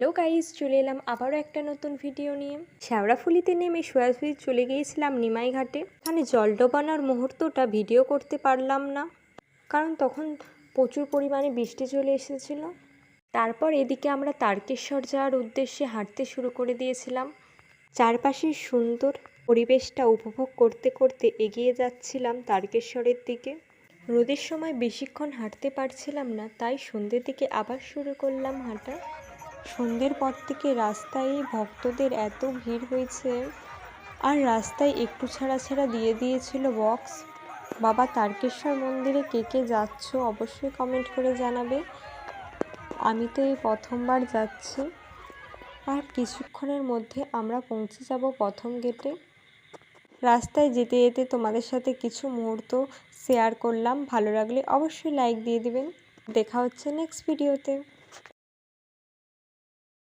Hello guys, চলে এলাম আবারও একটা নতুন ভিডিও নিয়ে। শ্যাওড়াফুলিতে নেমে সোজাসুজি চলে গিয়েছিলাম নিমাই ঘাটে। এখানে জল ডোবানোর মুহূর্তটা ভিডিও করতে পারলাম না, কারণ তখন প্রচুর পরিমাণে বৃষ্টি চলে এসেছিল। তারপর এদিকে আমরা তারকেশ্বর যাওয়ার উদ্দেশ্যে হাঁটতে শুরু করে দিয়েছিলাম। চারপাশের সুন্দর পরিবেশটা উপভোগ করতে করতে এগিয়ে যাচ্ছিলাম তারকেশ্বরের দিকে। রোদের সময় বেশিক্ষণ হাঁটতে পারছিলাম না, তাই সন্ধ্যের দিকে আবার শুরু করলাম হাঁটা। সন্ধ্যের পর থেকে রাস্তায় ভক্তদের এত ভিড় হয়েছে, আর রাস্তায় একটু ছাড়া ছাড়া দিয়ে দিয়েছিল বক্স। বাবা তারকেশ্বর মন্দিরে কে কে যাচ্ছ অবশ্যই কমেন্ট করে জানাবে। আমি তো এই প্রথমবার যাচ্ছি, আর কিছুক্ষণের মধ্যে আমরা পৌঁছে যাব প্রথম গেটে। রাস্তায় যেতে যেতে তোমাদের সাথে কিছু মুহূর্ত শেয়ার করলাম। ভালো লাগলে অবশ্যই লাইক দিয়ে দিবেন। দেখা হচ্ছে নেক্সট ভিডিওতে।